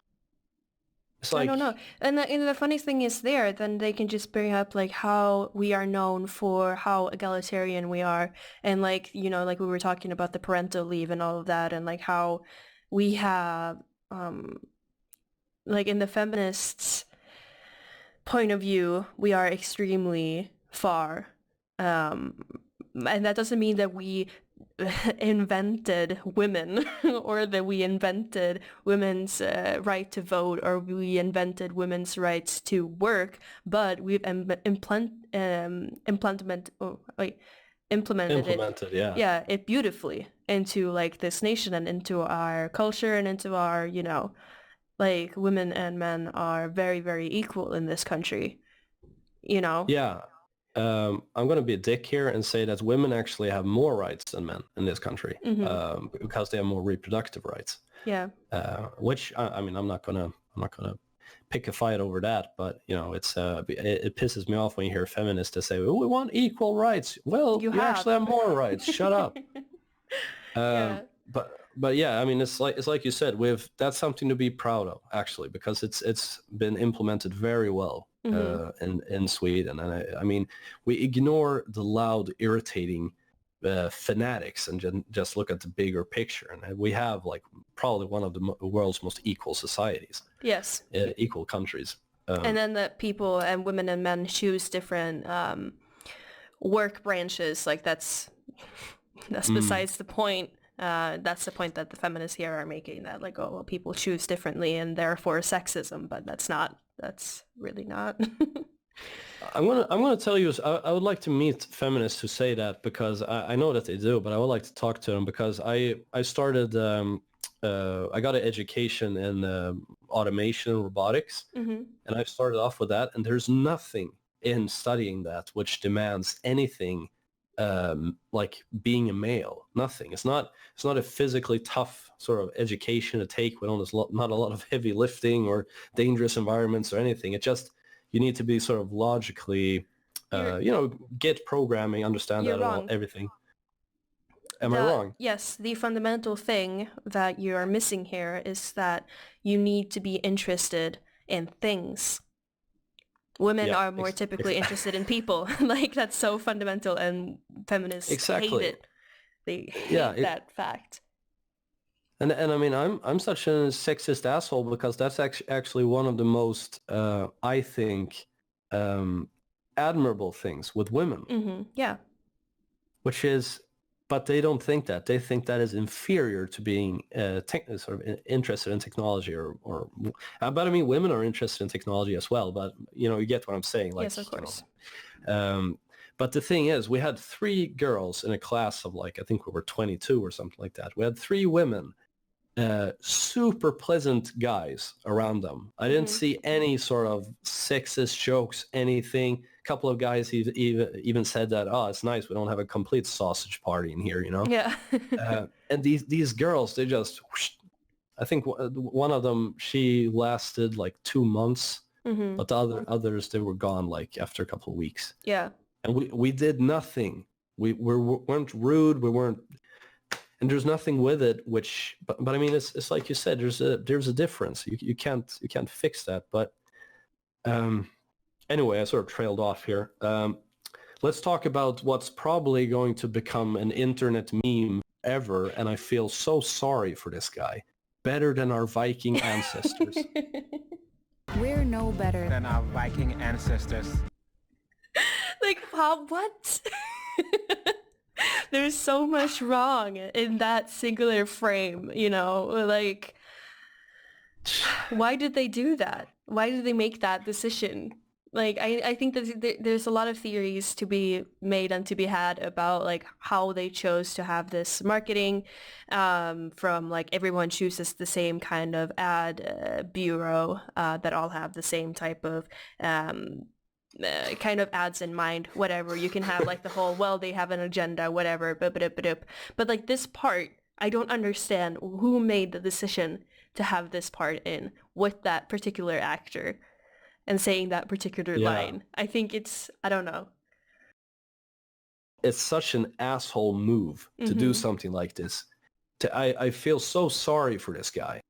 It's I don't like, know. And the funny thing is there, then they can just bring up like how we are known for how egalitarian we are. And like, like we were talking about the parental leave and all of that and like how we have, um, like in the feminists' point of view, we are extremely far. Um, and that doesn't mean that we invented women or that we invented women's right to vote or we invented women's rights to work, but we've implemented it, implemented. Yeah. yeah, it beautifully into like this nation and into our culture and into our, like women and men are very, very equal in this country, you know? Yeah. I'm going to be a dick here and say that women actually have more rights than men in this country, Mm-hmm. because they have more reproductive rights. Yeah. Which I mean, I'm not gonna pick a fight over that, but it pisses me off when you hear feminists to say, "Oh, we want equal rights." Well, You you have. actually have more rights. Shut up. Yeah. But yeah, I mean, it's like you said, that's something to be proud of actually, because it's been implemented very well Mm-hmm. in Sweden, and I mean, we ignore the loud, irritating fanatics and just look at the bigger picture, and we have like probably one of the world's most equal societies, Yes. equal countries. And then that people and women and men choose different work branches. Like that's Mm, besides the point. That's the point that the feminists here are making. That like, oh, well, people choose differently and therefore sexism. But that's not. That's really not. I'm gonna tell you, I would like to meet feminists who say that, because I know that they do, but I would like to talk to them because I started I got an education in automation and robotics, Hmm. and I started off with that, and there's nothing in studying that which demands anything like being a male. Nothing. It's not a physically tough sort of education to take. We don't. There's not a lot of heavy lifting or dangerous environments or anything. It just, you need to be sort of logically, You're get programming, understand you're that and wrong. everything. Am I The wrong? yes, the fundamental thing that you are missing here is that you need to be interested in things. Women Yeah. are more typically interested in people. Like that's so fundamental and feminists hate Exactly. it. They Yeah. hate that fact. And I mean, I'm such a sexist asshole because that's actually one of the most, I think, um, admirable things with women, Yeah. which is, but they don't think that. They think that is inferior to being sort of interested in technology, but I mean, women are interested in technology as well. But you get what I'm saying. Like, Yes, of course. but the thing is, we had three girls in a class of, like, I think we were 22 or something like that. We had three women, super pleasant guys around them. I didn't Hmm. see any sort of sexist jokes, anything. A couple of guys even said that, oh, it's nice we don't have a complete sausage party in here, you know? Yeah. And these girls, they just, whoosh. I think one of them, she lasted like 2 months, Hmm. but the others, they were gone like after a couple of weeks. Yeah. And we did nothing. We weren't rude. We weren't, and there's nothing with it, which, but I mean, it's like you said, there's a difference. You can't fix that. But anyway, I sort of trailed off here. let's talk about what's probably going to become an internet meme ever, and I feel so sorry for this guy. Better than our Viking ancestors. We're no better than our Viking ancestors. Like, what? There's so much wrong in that singular frame, you know? Like, why did they do that? Why did they make that decision? Like, I think that there's a lot of theories to be made and to be had about like how they chose to have this marketing, from like everyone chooses the same kind of ad bureau that all have the same type of kind of ads in mind. Whatever, you can have like the whole, well, they have an agenda, whatever, but like this part, I don't understand who made the decision to have this part in with that particular actor and saying that particular line. I think it's, I don't know. It's such an asshole move to do something like this. I feel so sorry for this guy.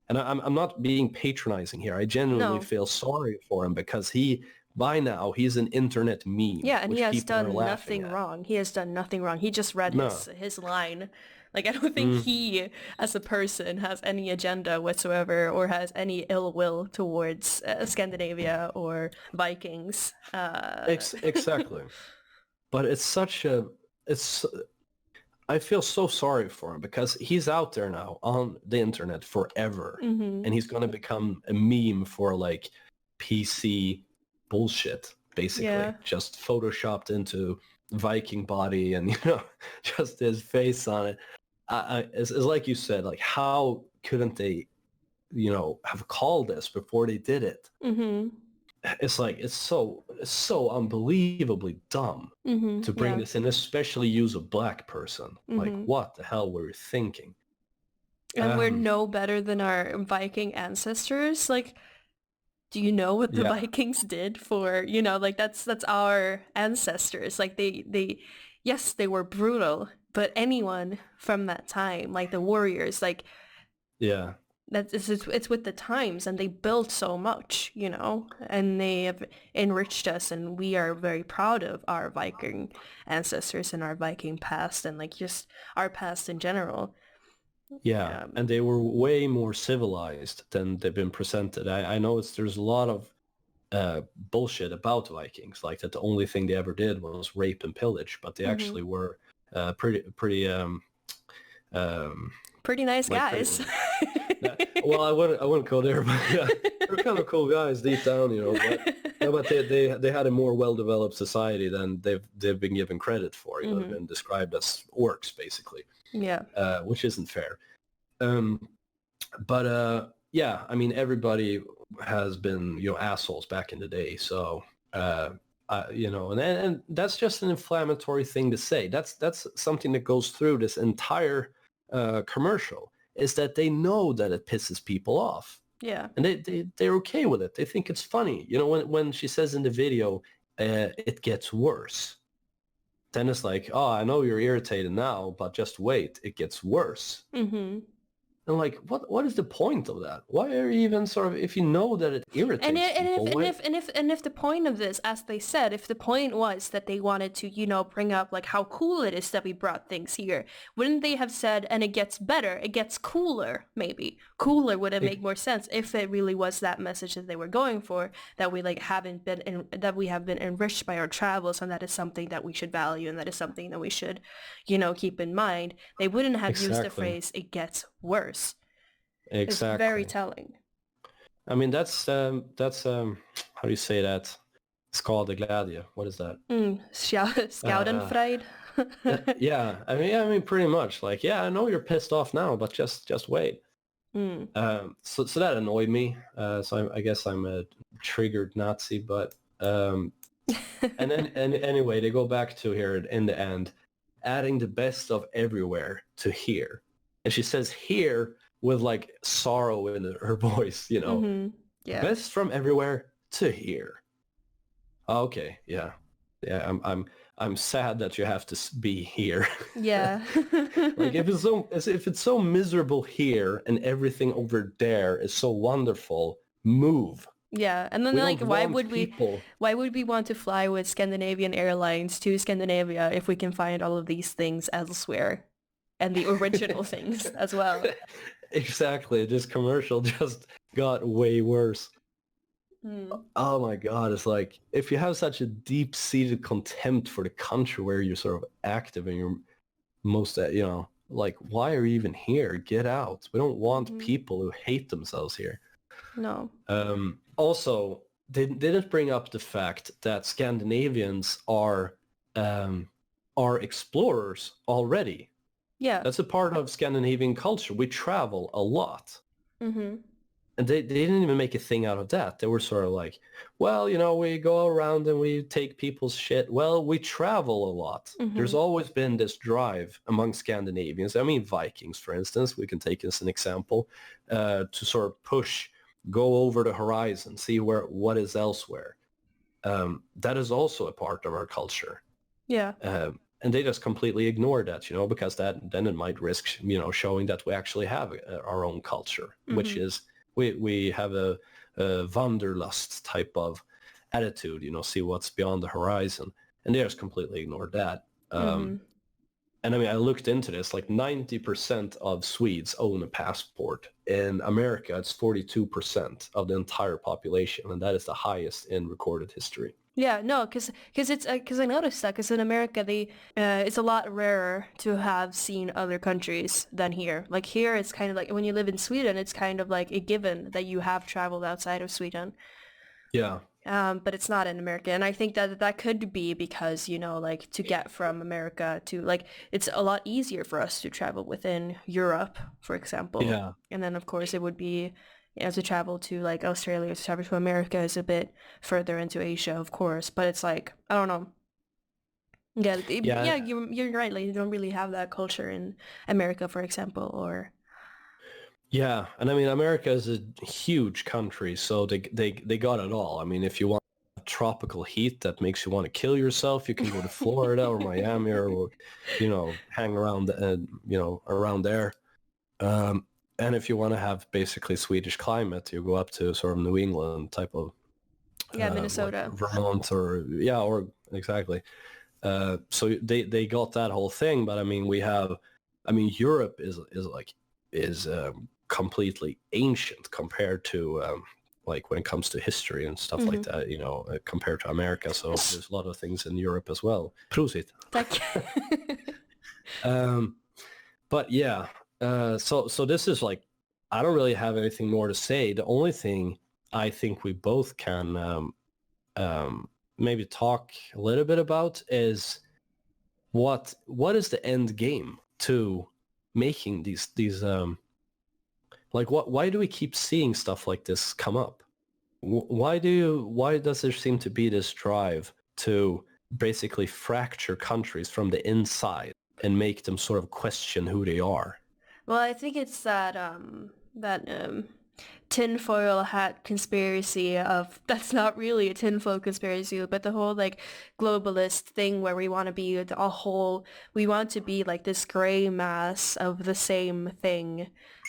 And I'm not being patronizing here. I genuinely feel sorry for him because by now, he's an internet meme. Yeah, and he has done nothing wrong. He has done nothing wrong. He just read his line. Like, I don't think he, as a person, has any agenda whatsoever or has any ill will towards Scandinavia or Vikings. Exactly. But it's such a... I feel so sorry for him because he's out there now on the internet forever. And he's going to become a meme for, like, PC bullshit, basically. Yeah. Just photoshopped into Viking body and, just his face on it. It's like you said, like, how couldn't they, have called this before they did it? It's like, it's so unbelievably dumb to bring this in, especially use a black person. Like, what the hell were you thinking? And we're no better than our Viking ancestors. Like, do you know what the Vikings did for, like, that's our ancestors. Like, yes, they were brutal, but anyone from that time, like the warriors, like, it's with the times, and they built so much, and they have enriched us, and we are very proud of our Viking ancestors and our Viking past, and like just our past in general. Yeah, and they were way more civilized than they've been presented. I know there's a lot of bullshit about Vikings, like that the only thing they ever did was rape and pillage, but they actually were pretty nice guys. Well, I wouldn't go there, but yeah, they're kind of cool guys deep down, But they had a more well-developed society than they've been given credit for. They've been described as orcs, basically. Yeah. Which isn't fair. But I mean, everybody has been, assholes back in the day. So, and that's just an inflammatory thing to say. That's something that goes through this entire commercial, is that they know that it pisses people off. Yeah. And they're okay with it. They think it's funny. When she says in the video, it gets worse. Then it's like, oh, I know you're irritated now, but just wait, it gets worse. And like, what is the point of that? Why are you even sort of, if you know that it irritates people? If the point of this, as they said, if the point was that they wanted to, bring up like how cool it is that we brought things here, wouldn't they have said, and it gets better, it gets cooler, maybe? Cooler would have made more sense if it really was that message that they were going for, that we like that we have been enriched by our travels, and that is something that we should value, and that is something that we should, keep in mind. They wouldn't have used the phrase, it gets worse. Exactly. It's very telling. I mean, that's how do you say that? Skadeglädje. What is that? Schadenfreude. Yeah. I mean, pretty much. Like, yeah, I know you're pissed off now, but just wait. So that annoyed me. So I guess I'm a triggered Nazi, but and anyway, they go back to here in the end, adding the best of everywhere to here. And she says here with like sorrow in her voice, Yeah. Best from everywhere to here. Okay, yeah. I'm sad that you have to be here. Yeah. Like if it's so miserable here and everything over there is so wonderful, move. Yeah, and then We like don't want people. why would we want to fly with Scandinavian Airlines to Scandinavia if we can find all of these things elsewhere and the original things as well? Exactly. This commercial just got way worse. Mm. Oh my God. It's like, if you have such a deep-seated contempt for the country where you're sort of active and you're most, like, why are you even here? Get out. We don't want Mhm. people who hate themselves here. No. Also, they didn't bring up the fact that Scandinavians are explorers already. Yeah. That's a part of Scandinavian culture. We travel a lot. Mm-hmm. And they didn't even make a thing out of that. They were sort of like, well, we go around and we take people's shit. Well, we travel a lot. Mm-hmm. There's always been this drive among Scandinavians. I mean, Vikings, for instance, we can take as an example, to sort of go over the horizon, see what is elsewhere. That is also a part of our culture. Yeah. And they just completely ignored that, because then it might risk, showing that we actually have our own culture, which Mm-hmm. is we have a wanderlust type of attitude, see what's beyond the horizon. And they just completely ignored that. Mm-hmm. And I mean, I looked into this, like 90% of Swedes own a passport. In America, it's 42% of the entire population, and that is the highest in recorded history. Yeah, no, because it's because I noticed that because in America it's a lot rarer to have seen other countries than here. Like here, it's kind of like when you live in Sweden, it's kind of like a given that you have traveled outside of Sweden. Yeah. But it's not in America, and I think that could be because like to get from America to like it's a lot easier for us to travel within Europe, for example. Yeah. And then of course it would be to travel to like Australia, to travel to America is a bit further into Asia, of course. But it's like I don't know. Yeah, Yeah. you're right. Like you don't really have that culture in America, for example, or Yeah, and I mean, America is a huge country, so they got it all. I mean, if you want tropical heat that makes you want to kill yourself, you can go to Florida or Miami or hang around around there. And if you want to have basically Swedish climate, you go up to sort of New England type of yeah, like Minnesota. Vermont or exactly. So they got that whole thing, but I mean Europe is completely ancient compared to like when it comes to history and stuff like that, compared to America. So there's a lot of things in Europe as well. Prosit. Tack. But yeah, so this is like, I don't really have anything more to say. The only thing I think we both can maybe talk a little bit about is what is the end game to making these like why do we keep seeing stuff like this come up? Why does there seem to be this drive to basically fracture countries from the inside and make them sort of question who they are? Well, I think it's that tinfoil hat conspiracy of that's not really a tinfoil conspiracy, but the whole like globalist thing where we want to be we want to be like this gray mass of the same thing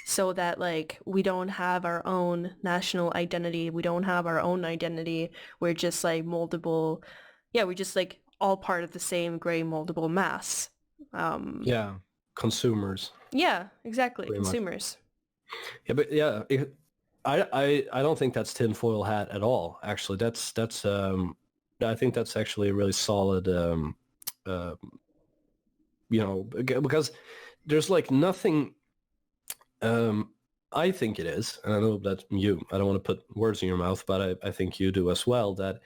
so that like we don't have our own national identity, we don't have our own identity, we're just like moldable, yeah, we're just like all part of the same gray moldable mass. Yeah, consumers. Yeah, exactly, Pretty much. consumers. Yeah, but yeah, I don't think that's tinfoil hat at all. Actually, that's I think that's actually a really solid because there's like nothing. I think it is, and I know that I don't want to put words in your mouth, but I think you do as well, that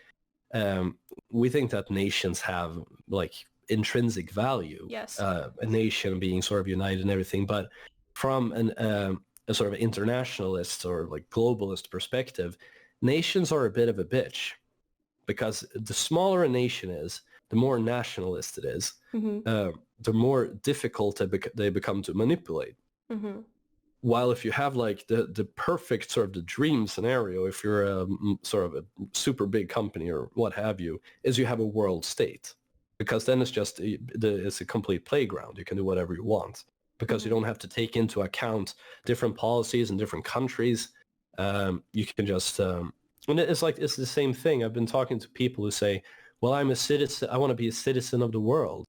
we think that nations have like intrinsic value. Yes. A nation being sort of united and everything, but from a sort of internationalist or like globalist perspective, nations are a bit of a bitch, because the smaller a nation is, the more nationalist it is, the more difficult they become to manipulate. Mm-hmm. While if you have like the perfect sort of the dream scenario, if you're a sort of a super big company or what have you, is you have a world state, because then it's just it's a complete playground. You can do whatever you want, because you don't have to take into account different policies in different countries. You can just And it's like, it's the same thing. I've been talking to people who say, well, I'm a citizen. I want to be a citizen of the world.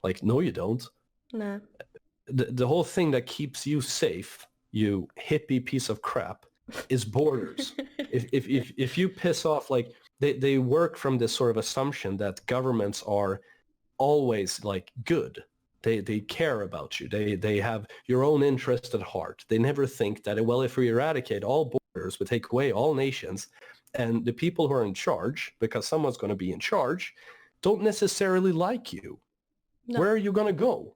Like, no, you don't. No. The whole thing that keeps you safe, you hippie piece of crap, is borders. If you piss off, like, they work from this sort of assumption that governments are always like good. They care about you. They have your own interest at heart. They never think that, well, if we eradicate all borders, we take away all nations, and the people who are in charge, because someone's going to be in charge, don't necessarily like you. No. Where are you going to go?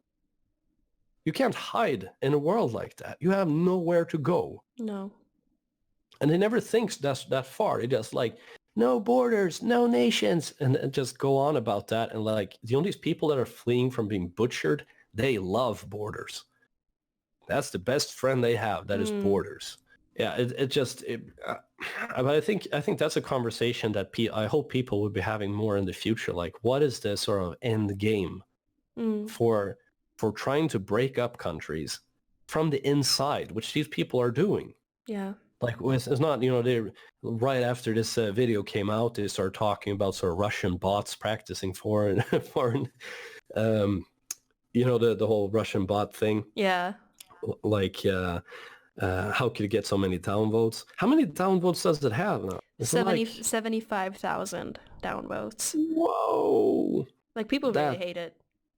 You can't hide in a world like that. You have nowhere to go. No. And they never think that far. They just like, no borders, no nations, and just go on about that. And like, these people that are fleeing from being butchered, they love borders. That's the best friend they have. That is borders. Yeah, but I think that's a conversation that I hope people will be having more in the future. Like, what is the sort of end game for trying to break up countries from the inside, which these people are doing? Yeah. Like, it's not, they right after this video came out, they started talking about sort of Russian bots practicing foreign, the whole Russian bot thing. Yeah. Like, how could it get so many downvotes? How many downvotes does it have now? 75,000 downvotes. Whoa! Like, people really hate it.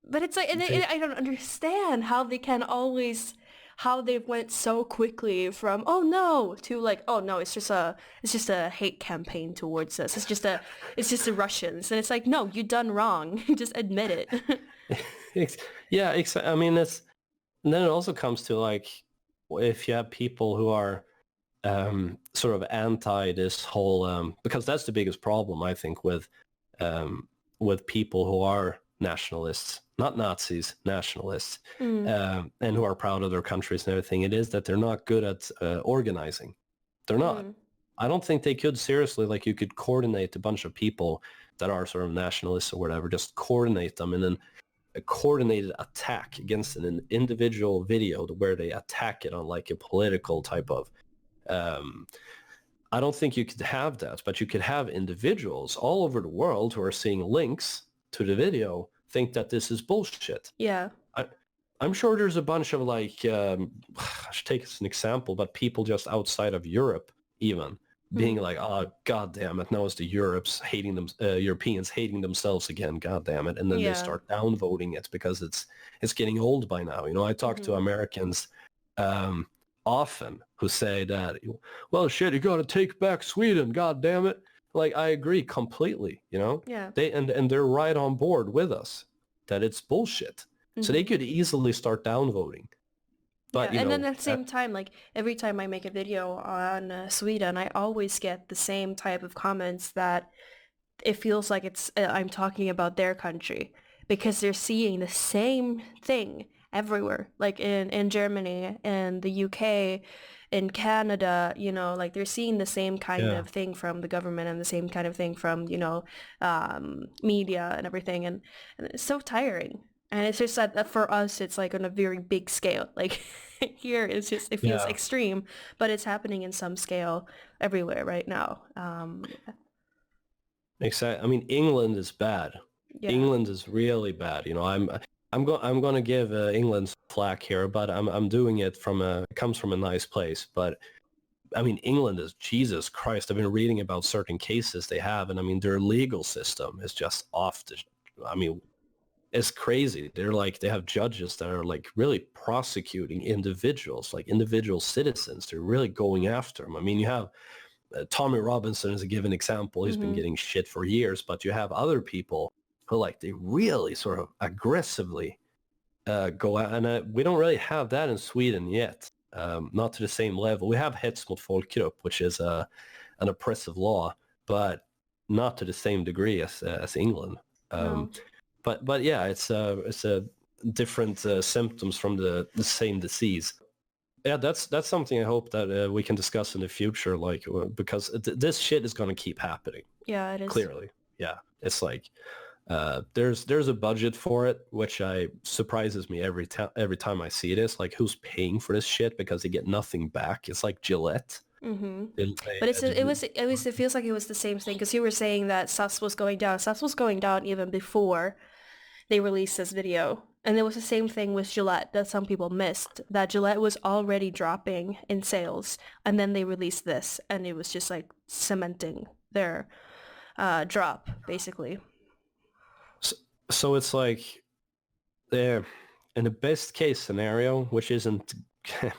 But it's like, I don't understand how they can always, how they went so quickly from, oh no, to like, oh no, it's just a hate campaign towards us. It's just the Russians. And it's like, no, you done wrong. Just admit it. Yeah, I mean, and then it also comes to like, if you have people who are sort of anti this whole, because that's the biggest problem, I think, with people who are nationalists, not Nazis, nationalists, and who are proud of their countries and everything. It is that they're not good at organizing. They're not. I don't think they could seriously, like, you could coordinate a bunch of people that are sort of nationalists or whatever, just coordinate them in a coordinated attack against an individual video where they attack it on like a political type of, I don't think you could have that, but you could have individuals all over the world who are seeing links to the video think that this is bullshit. Yeah. I'm sure there's a bunch of like, I should take as an example, but people just outside of Europe even being like, oh, God damn it, now it's the Europeans hating themselves again, God damn it. And then they start downvoting it because it's getting old by now. I talk to Americans often who say that, well, shit, you got to take back Sweden, God damn it. Like, I agree completely, Yeah. And they're right on board with us that it's bullshit. So they could easily start downvoting. But, and then at the same time, like, every time I make a video on Sweden, I always get the same type of comments that it feels like I'm talking about their country, because they're seeing the same thing everywhere, like in Germany and the UK, in Canada, like, they're seeing the same kind of thing from the government and the same kind of thing from, media and everything. And it's so tiring. And it's just that for us, it's like on a very big scale. Like, here, it feels extreme, but it's happening in some scale everywhere right now. Exactly. I mean, England is bad. Yeah. England is really bad. I'm going to give England flack here, but I'm doing it it comes from a nice place. But I mean, England is, Jesus Christ. I've been reading about certain cases they have, and I mean, their legal system is just it's crazy. They have judges that are like really prosecuting individuals, like individual citizens. They're really going after them. I mean, you have Tommy Robinson is a given example. He's been getting shit for years, but you have other people who they really sort of aggressively go out. And we don't really have that in Sweden yet, not to the same level. We have hets mot folkgrupp, which is an oppressive law, but not to the same degree as England. No. But yeah, it's a different symptoms from the same disease. Yeah, that's something I hope that we can discuss in the future, like, because this shit is going to keep happening. Yeah, it is. Clearly, yeah. It's like there's a budget for it, which surprises me every time I see this. Like, who's paying for this shit? Because they get nothing back. It's like Gillette. But it feels like it was the same thing, because you were saying that SAS was going down. SAS was going down even before they released this video. And it was the same thing with Gillette that some people missed, that Gillette was already dropping in sales, and then they released this, and it was just like cementing their drop, basically. So it's like, in the best case scenario, which isn't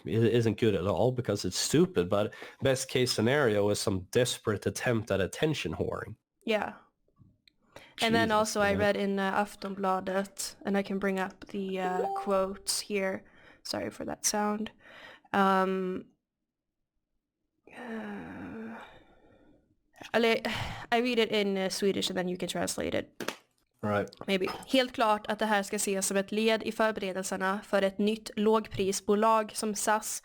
good at all because it's stupid, but best case scenario is some desperate attempt at attention whoring. Yeah. And then also I read in Aftonbladet, and I can bring up the quotes here. Sorry for that sound. I read it in Swedish and then you can translate it. Right. Maybe. Helt klart att det här ska ses som ett led i förberedelserna för ett nytt lågprisbolag som SAS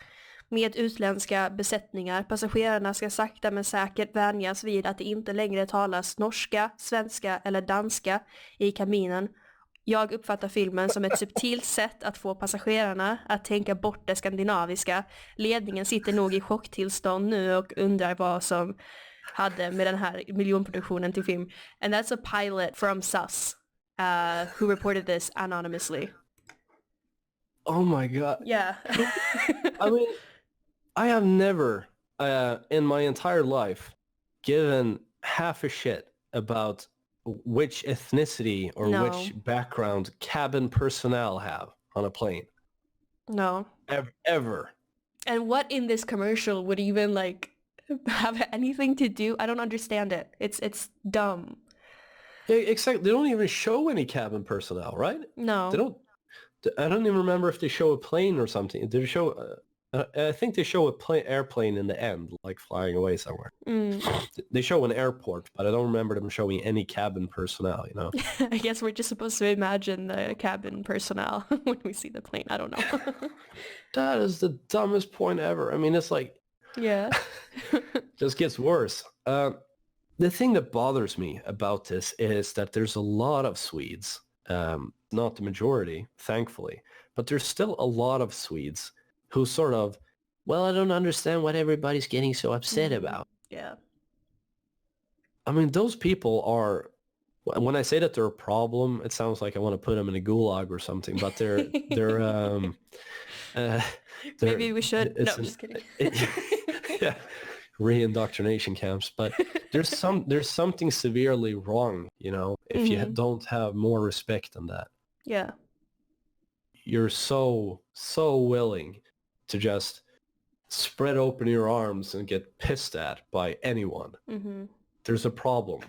med utländska besättningar. Passagerarna ska sakta men säkert vänjas vid att det inte längre talas norska, svenska eller danska i kabinen. Jag uppfattar filmen som ett subtilt sätt att få passagerarna att tänka bort det skandinaviska. Ledningen sitter nog i chocktillstånd nu och undrar vad som hade med den här miljonproduktionen till film. And that's a pilot from SAS who reported this anonymously. Oh my god. Yeah. I mean, I have never in my entire life given half a shit about which ethnicity or which background cabin personnel have on a plane. No. Ever. And what in this commercial would even like have anything to do? I don't understand it. It's dumb. Yeah, exactly. They don't even show any cabin personnel, right? No. They don't. I don't even remember if they show a plane or something. Did they show? I think they show a airplane in the end, like flying away somewhere. They show an airport, but I don't remember them showing any cabin personnel, you know? I guess we're just supposed to imagine the cabin personnel when we see the plane. I don't know. That is the dumbest point ever. I mean, it's like... Yeah. Just gets worse. The thing that bothers me about this is that there's a lot of Swedes, not the majority, thankfully, but there's still a lot of Swedes who sort of, well, I don't understand what everybody's getting so upset about. Yeah. I mean, those people are, when I say that they're a problem, it sounds like I want to put them in a gulag or something, but they're maybe we should. No, just kidding. Yeah, re-indoctrination camps. But there's something severely wrong, you know, if you don't have more respect than that. Yeah. You're so willing to just spread open your arms and get pissed at by anyone. There's a problem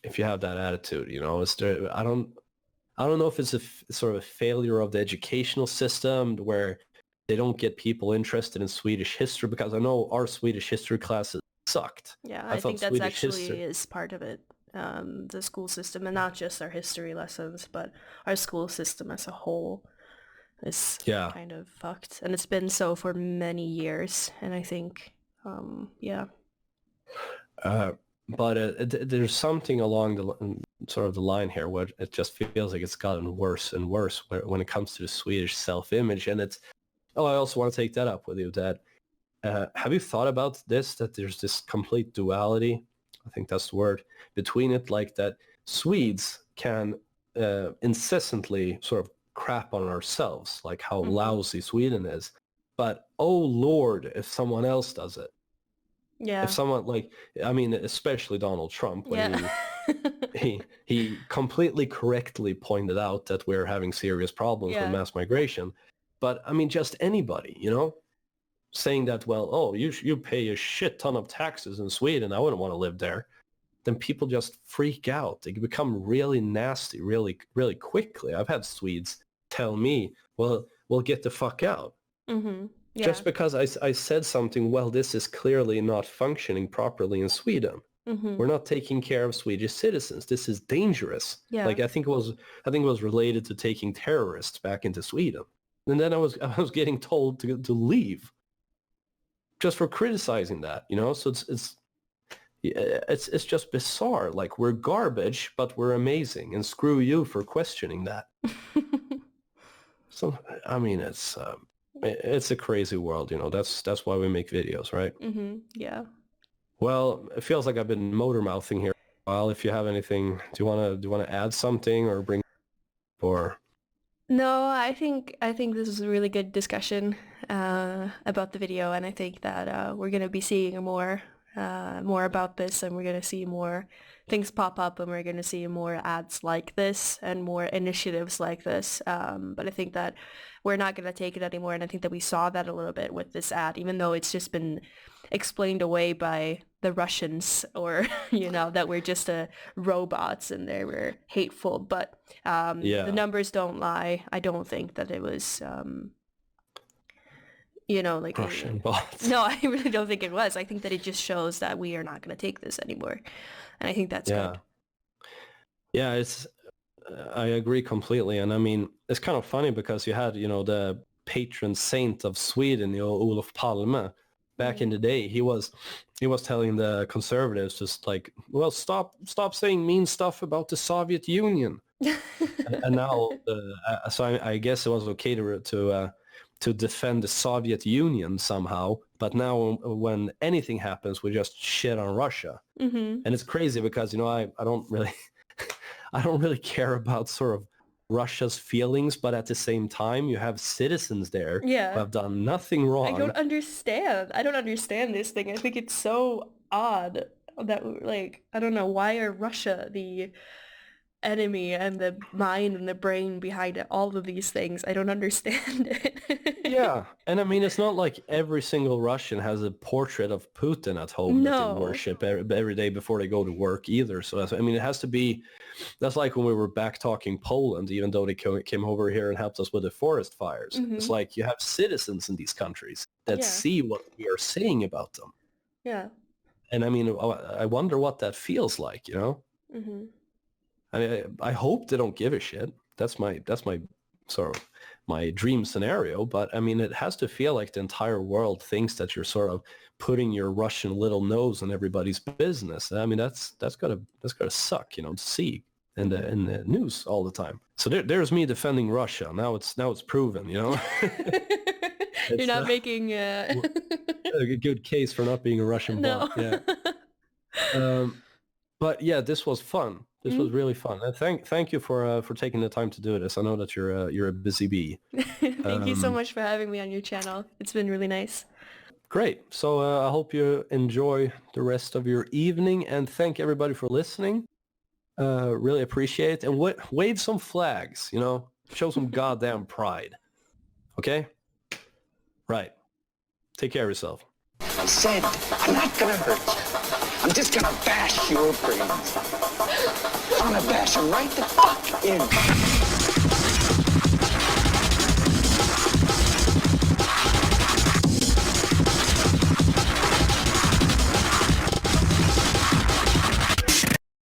if you have that attitude, you know. I don't know if it's a sort of a failure of the educational system where they don't get people interested in Swedish history, because I know our Swedish history classes sucked. Yeah, I think that's actually is part of it. The school system, and not just our history lessons, but our school system as a whole is kind of fucked. And it's been so for many years. And I think, But there's something along the line here where it just feels like it's gotten worse and worse when it comes to the Swedish self-image. And it's, I also want to take that up with you, Dad. Have you thought about this, that there's this complete duality, I think that's the word, between it, like that Swedes can incessantly sort of crap on ourselves, like how lousy Sweden is. But, oh Lord, if someone else does it. Yeah. If someone especially Donald Trump, when he completely correctly pointed out that we're having serious problems with mass migration. But I mean, just anybody, you know, saying that, well, oh, you pay a shit ton of taxes in Sweden, I wouldn't want to live there. Then people just freak out. They become really nasty, really, really quickly. I've had Swedes tell me, well, we'll get the fuck out. Mm-hmm. Yeah. Just because I said something, well, this is clearly not functioning properly in Sweden. Mm-hmm. We're not taking care of Swedish citizens. This is dangerous. Yeah. Like I think it was related to taking terrorists back into Sweden. And then I was getting told to leave just for criticizing that, you know? So it's just bizarre. Like, we're garbage, but we're amazing, and screw you for questioning that. So I mean, it's It's a crazy world, you know. That's why we make videos, right? Yeah. Well, it feels like I've been motor mouthing here a while. If you have anything, do you wanna add something or bring or No, I think this is a really good discussion about the video, and I think that we're gonna be seeing more about this, and we're gonna see more things pop up, and we're gonna see more ads like this and more initiatives like this. But I think that we're not gonna take it anymore, and I think that we saw that a little bit with this ad, even though it's just been explained away by the Russians, or that we're just robots and they were hateful. But the numbers don't lie. I don't think that it was like Russian bots? No, I really don't think it was. I think that it just shows that we are not going to take this anymore, and I think that's good. Yeah, I agree completely, and I mean it's kind of funny because you had the patron saint of Sweden, Olof Palme. Back in the day, he was telling the conservatives just like, well, stop saying mean stuff about the Soviet Union. And now, so I guess it was okay to defend the Soviet Union somehow. But now, when anything happens, we just shit on Russia, and it's crazy because I don't really I don't really care about sort of Russia's feelings, but at the same time, you have citizens there who have done nothing wrong. I don't understand this thing. I think it's so odd that, like, I don't know, why are Russia the enemy and the mind and the brain behind all of these things? I don't understand it. Yeah, and I mean, it's not like every single Russian has a portrait of Putin at home that they worship every day before they go to work either. So I mean, it has to be. That's like when we were back talking Poland, even though they came over here and helped us with the forest fires. It's like you have citizens in these countries that see what we are saying about them. Yeah. And I mean, I wonder what that feels like, I hope they don't give a shit. That's my sort of my dream scenario. But I mean, it has to feel like the entire world thinks that you're sort of putting your Russian little nose in everybody's business. I mean, that's gotta suck, to see in the news all the time. So there's me defending Russia. Now it's proven, You're not making a good case for not being a Russian bot. Yeah. But yeah, this was fun. This was really fun. And thank you for taking the time to do this. I know that you're a busy bee. Thank you so much for having me on your channel. It's been really nice. Great. So I hope you enjoy the rest of your evening, and thank everybody for listening. Really appreciate it. And wave some flags, show some goddamn pride. Okay? Right. Take care of yourself. I said, I'm not gonna hurt you. I'm just gonna bash your brains. I'm gonna bash them right the fuck in.